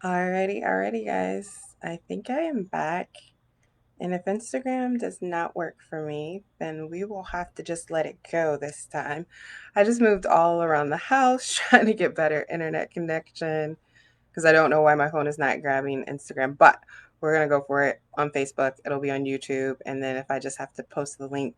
Alrighty, guys. I think I am back. And if Instagram does not work for me, then we will have to just let it go this time. I just moved all around the house trying to get better internet connection because I don't know why my phone is not grabbing Instagram, but we're going to go for it on Facebook. It'll be on YouTube. And then if I just have to post the link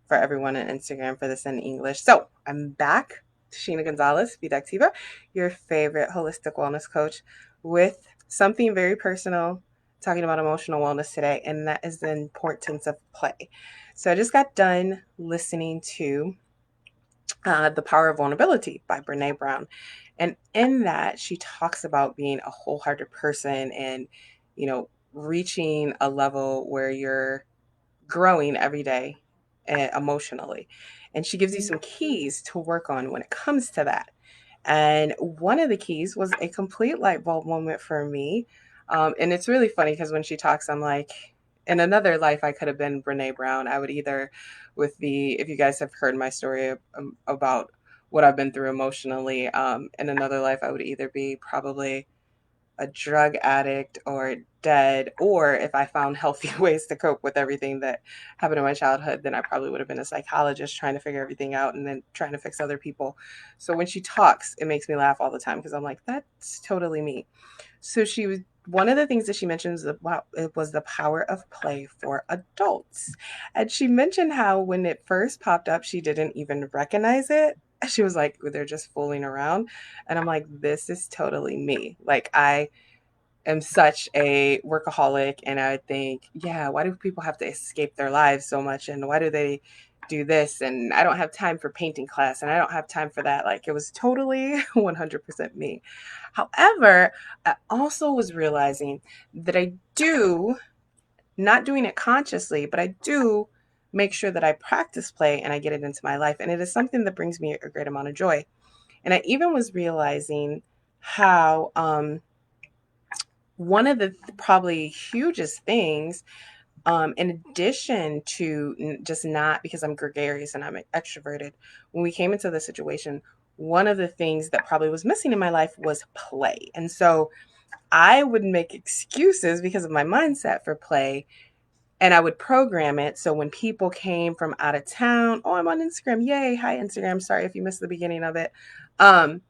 for everyone on Instagram for this in English. So I'm back, Sheena Gonzalez, Vida Activa, your favorite holistic wellness coach, with something very personal, talking about emotional wellness today, and that is the importance of play. So I just got done listening to The Power of Vulnerability by Brene Brown. And in that, she talks about being a wholehearted person and, reaching a level where you're growing every day emotionally. And she gives you some keys to work on when it comes to that. And one of the keys was a complete light bulb moment for me. And it's really funny because when she talks, I'm like, in another life, I could have been Brene Brown. I would either, if you guys have heard my story about what I've been through emotionally, in another life, I would either be probably a drug addict or dead, or if I found healthy ways to cope with everything that happened in my childhood, then I probably would have been a psychologist trying to figure everything out and then trying to fix other people. So when she talks, it makes me laugh all the time because I'm like, that's totally me. So she was one of the things that she mentions about it was the power of play for adults. And she mentioned how when it first popped up, she didn't even recognize it. She was like, they're just fooling around. And I'm like, this is totally me. Like, I am such a workaholic and I think, yeah, why do people have to escape their lives so much? And why do they do this? And I don't have time for painting class and I don't have time for that. Like, it was totally 100% me. However, I also was realizing that I do, not doing it consciously, but I do make sure that I practice play and I get it into my life. And it is something that brings me a great amount of joy. And I even was realizing how one of the probably hugest things, in addition to just not because I'm gregarious and I'm extroverted, when we came into the situation, one of the things that probably was missing in my life was play. And so I would make excuses because of my mindset for play and I would program it. So when people came from out of town, oh, I'm on Instagram. Yay. Hi, Instagram. Sorry if you missed the beginning of it. Um,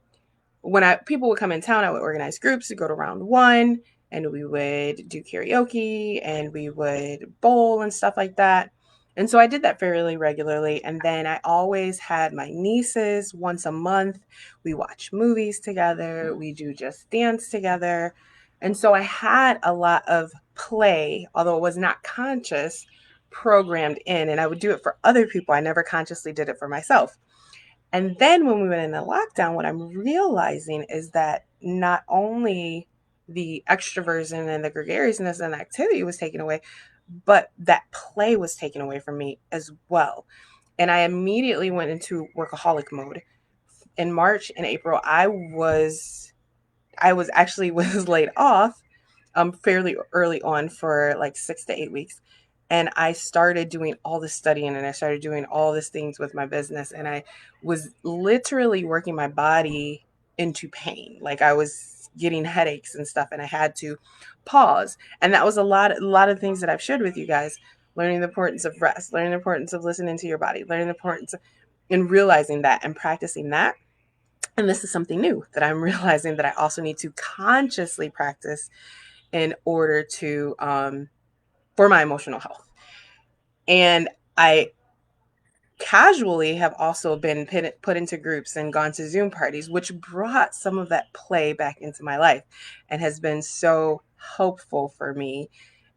when people would come in town, I would organize groups to go to round one and we would do karaoke and we would bowl and stuff like that. And so I did that fairly regularly. And then I always had my nieces once a month. We watch movies together, we do just dance together. And so I had a lot of play, although it was not conscious, programmed in. And I would do it for other people. I never consciously did it for myself. And then when we went into lockdown, what I'm realizing is that not only the extroversion and the gregariousness and activity was taken away, but that play was taken away from me as well. And I immediately went into workaholic mode. In March and April, I was actually was laid off fairly early on for like 6 to 8 weeks. And I started doing all this studying and I started doing all these things with my business. And I was literally working my body into pain. Like I was getting headaches and stuff and I had to pause. And that was a lot of things that I've shared with you guys. Learning the importance of rest, learning the importance of listening to your body, learning the importance of, and realizing that and practicing that. And this is something new that I'm realizing that I also need to consciously practice in order to for my emotional health. And I casually have also been put into groups and gone to Zoom parties, which brought some of that play back into my life and has been so helpful for me.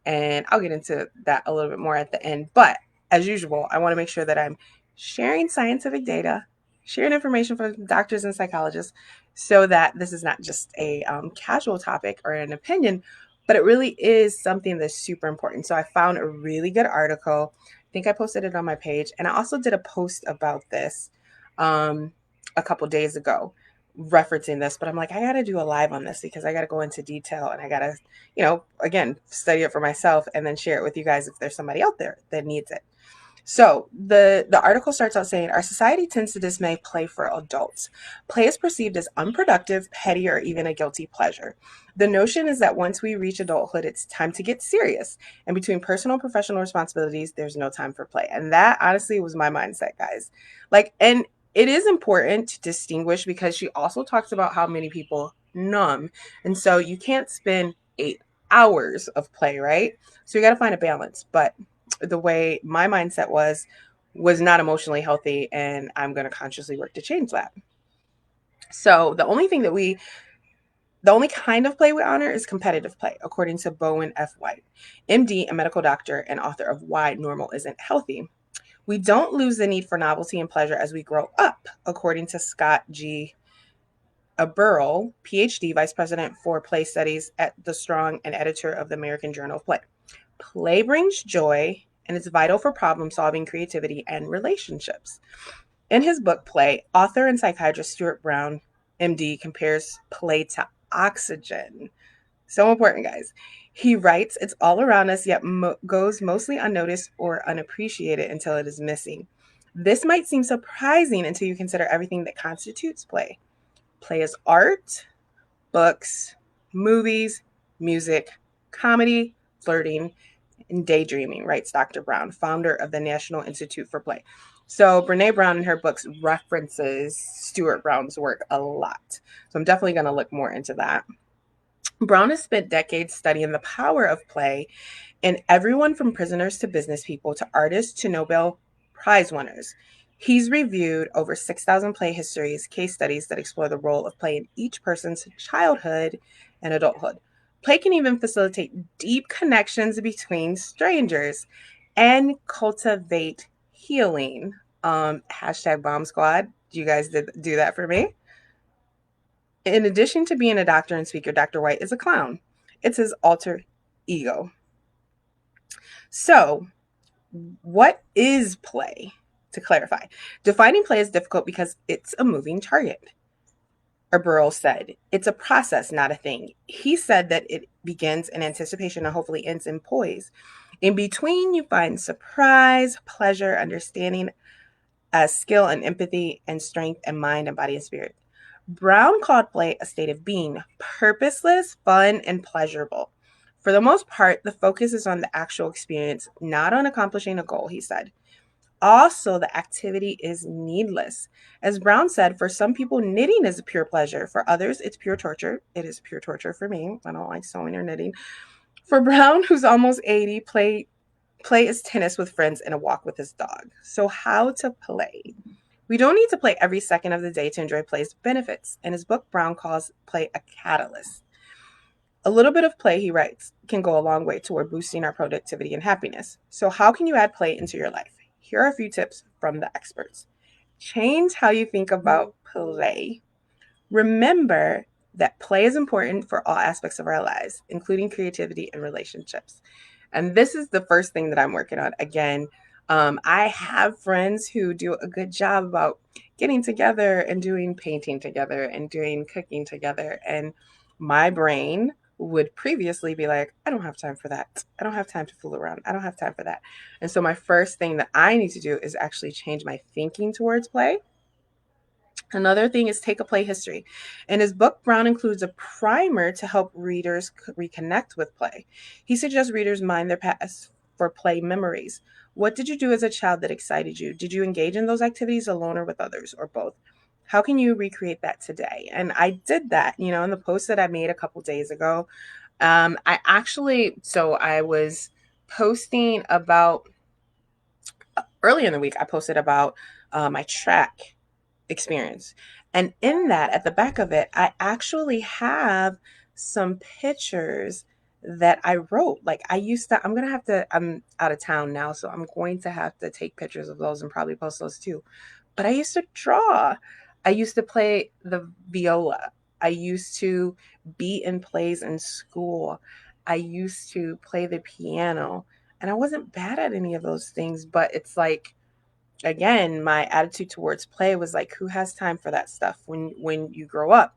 And I'll get into that a little bit more at the end. But as usual, I want to make sure that I'm sharing scientific data, sharing information from doctors and psychologists, so that this is not just a casual topic or an opinion, but it really is something that's super important. So I found a really good article. I think I posted it on my page. And I also did a post about this um, a couple days ago referencing this, but I'm like, I got to do a live on this because I got to go into detail and I got to, again, study it for myself and then share it with you guys if there's somebody out there that needs it. So the article starts out saying our society tends to dismay play for adults. Play is perceived as unproductive, petty, or even a guilty pleasure. The notion is that once we reach adulthood, it's time to get serious. And between personal and professional responsibilities, there's no time for play. And that honestly was my mindset, guys. Like, and it is important to distinguish because she also talks about how many people numb. And so you can't spend 8 hours of play, right? So you got to find a balance. But the way my mindset was not emotionally healthy, and I'm going to consciously work to change that. So the only kind of play we honor is competitive play, according to Bowen F. White, MD, a medical doctor and author of Why Normal Isn't Healthy. We don't lose the need for novelty and pleasure as we grow up, according to Scott G. Burrell, PhD, Vice President for Play Studies at the Strong and editor of the American Journal of Play. Play brings joy and it's vital for problem solving, creativity, and relationships. In his book Play, author and psychiatrist Stuart Brown, MD, compares play to oxygen. So important, guys. He writes, it's all around us, yet goes mostly unnoticed or unappreciated until it is missing. This might seem surprising until you consider everything that constitutes play. Play is art, books, movies, music, comedy, flirting, and daydreaming, writes Dr. Brown, founder of the National Institute for Play. So Brene Brown in her books references Stuart Brown's work a lot. So I'm definitely going to look more into that. Brown has spent decades studying the power of play in everyone from prisoners to business people to artists to Nobel Prize winners. He's reviewed over 6,000 play histories, case studies that explore the role of play in each person's childhood and adulthood. Play can even facilitate deep connections between strangers and cultivate healing. Hashtag Bomb Squad. You guys did do that for me. In addition to being a doctor and speaker, Dr. White is a clown. It's his alter ego. So, what is play? To clarify, defining play is difficult because it's a moving target. Or Burrell said, it's a process, not a thing. He said that it begins in anticipation and hopefully ends in poise. In between, you find surprise, pleasure, understanding, skill and empathy, and strength and mind and body and spirit. Brown called play a state of being, purposeless, fun, and pleasurable. For the most part, the focus is on the actual experience, not on accomplishing a goal, he said. Also, the activity is needless. As Brown said, for some people, knitting is a pure pleasure. For others, it's pure torture. It is pure torture for me. I don't like sewing or knitting. For Brown, who's almost 80, play is tennis with friends and a walk with his dog. So, how to play? We don't need to play every second of the day to enjoy play's benefits. In his book, Brown calls play a catalyst. A little bit of play, he writes, can go a long way toward boosting our productivity and happiness. So, how can you add play into your life? Here are a few tips from the experts. Change how you think about play. Remember that play is important for all aspects of our lives, including creativity and relationships. And this is the first thing that I'm working on. Again, I have friends who do a good job about getting together and doing painting together and doing cooking together. And my brain would previously be like, I don't have time for that. I don't have time to fool around. I don't have time for that. And so my first thing that I need to do is actually change my thinking towards play. Another thing is take a play history. In his book, Brown includes a primer to help readers reconnect with play. He suggests readers mine their past for play memories. What did you do as a child that excited you? Did you engage in those activities alone or with others or both? How can you recreate that today? And I did that, in the post that I made a couple days ago. I was posting about, earlier in the week, I posted about my track experience. And in that, at the back of it, I actually have some pictures that I wrote. Like I'm out of town now, so I'm going to have to take pictures of those and probably post those too. But I used to draw. I used to play the viola. I used to be in plays in school. I used to play the piano. And I wasn't bad at any of those things, but it's like, again, my attitude towards play was like, who has time for that stuff when you grow up?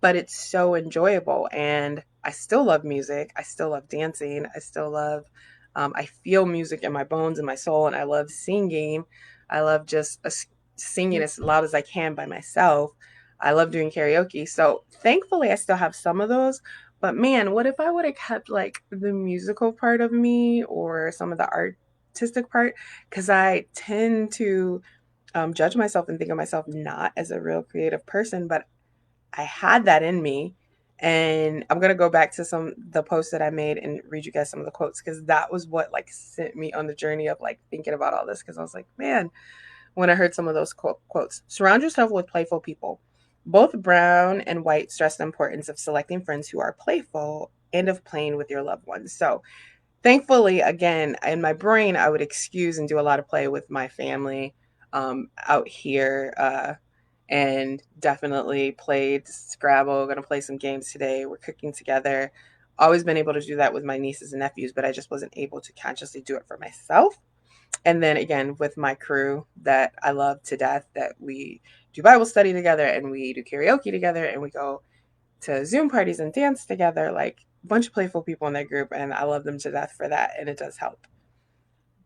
But it's so enjoyable, and I still love music. I still love dancing. I still love I feel music in my bones and my soul, and I love singing. I love just singing as loud as I can by myself. I love doing karaoke. So thankfully, I still have some of those. But man, what if I would have kept like the musical part of me or some of the artistic part? Because I tend to judge myself and think of myself not as a real creative person, but I had that in me. And I'm gonna go back to some the posts that I made and read you guys some of the quotes because that was what like sent me on the journey of like thinking about all this because I was like, man, when I heard some of those quotes, surround yourself with playful people. Both Brown and White stress the importance of selecting friends who are playful and of playing with your loved ones. So thankfully, again, in my brain, I would excuse and do a lot of play with my family out here. And definitely played Scrabble. Gonna play some games today. We're cooking together. Always been able to do that with my nieces and nephews, but I just wasn't able to consciously do it for myself. And then again, with my crew that I love to death, that we do Bible study together and we do karaoke together and we go to Zoom parties and dance together, like a bunch of playful people in that group. And I love them to death for that. And it does help.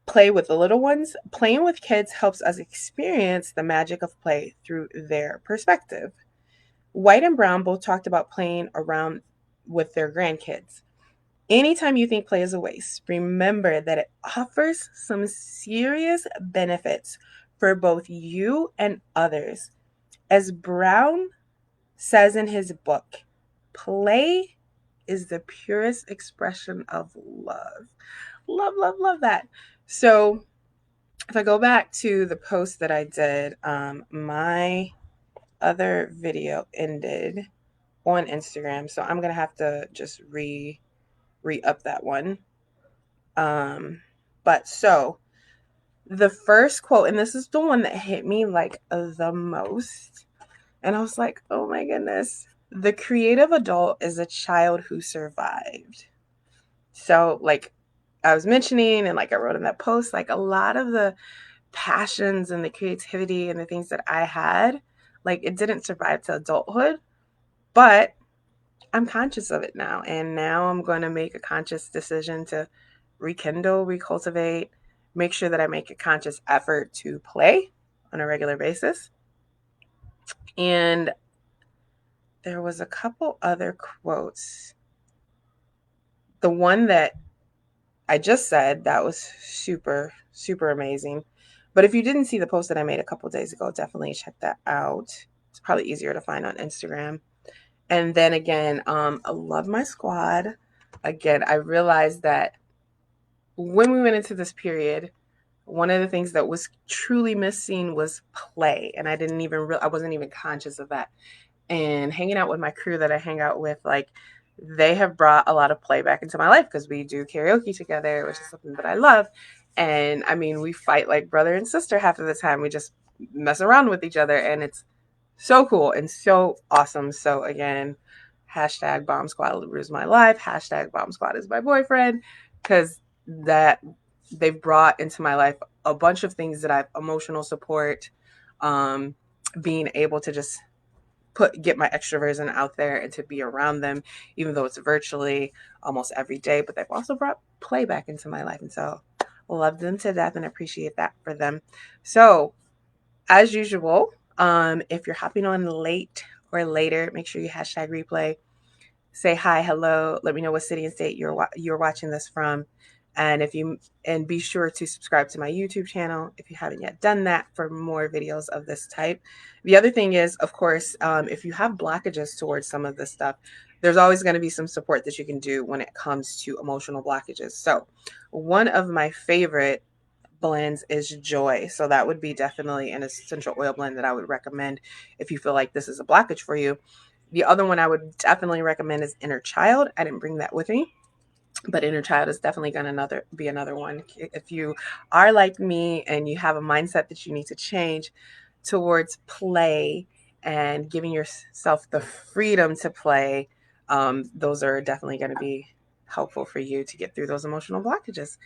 Play with the little ones. Playing with kids helps us experience the magic of play through their perspective. White and Brown both talked about playing around with their grandkids. Anytime you think play is a waste, remember that it offers some serious benefits for both you and others. As Brown says in his book, play is the purest expression of love. Love, love, love that. So, if I go back to the post that I did, my other video ended on Instagram, so I'm gonna have to just re up that one. But so the first quote, and this is the one that hit me like the most, and I was like, oh my goodness. The creative adult is a child who survived. So, like I was mentioning, and like I wrote in that post, like a lot of the passions and the creativity and the things that I had, like it didn't survive to adulthood, but I'm conscious of it now. And now I'm going to make a conscious decision to rekindle, recultivate, make sure that I make a conscious effort to play on a regular basis. And there was a couple other quotes. The one that I just said, that was super, super amazing. But if you didn't see the post that I made a couple days ago, definitely check that out. It's probably easier to find on Instagram. And then again, I love my squad. Again, I realized that when we went into this period, one of the things that was truly missing was play, and I wasn't even conscious of that. And hanging out with my crew that I hang out with, like they have brought a lot of play back into my life because we do karaoke together, which is something that I love. And I mean, we fight like brother and sister half of the time. We just mess around with each other, and it's so cool and so awesome. So again, hashtag Bomb Squad rules my life. Hashtag Bomb Squad is my boyfriend, because that they've brought into my life a bunch of things that I've emotional support, um, being able to just get my extroversion out there and to be around them, even though it's virtually almost every day. But they've also brought play back into my life, and so love them to death and appreciate that for them. So as usual, if you're hopping on late or later, make sure you hashtag replay. Say hi, hello. Let me know what city and state you're watching this from, and be sure to subscribe to my YouTube channel if you haven't yet done that for more videos of this type. The other thing is, of course, if you have blockages towards some of this stuff, there's always going to be some support that you can do when it comes to emotional blockages. So, one of my favorite blends is joy. So that would be definitely an essential oil blend that I would recommend if you feel like this is a blockage for you. The other one I would definitely recommend is Inner Child. I didn't bring that with me, but Inner Child is definitely going to be another one. If you are like me and you have a mindset that you need to change towards play and giving yourself the freedom to play, those are definitely going to be helpful for you to get through those emotional blockages.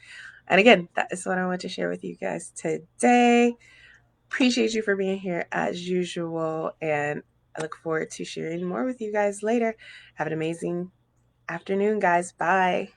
And again, that is what I want to share with you guys today. Appreciate you for being here as usual. And I look forward to sharing more with you guys later. Have an amazing afternoon, guys. Bye.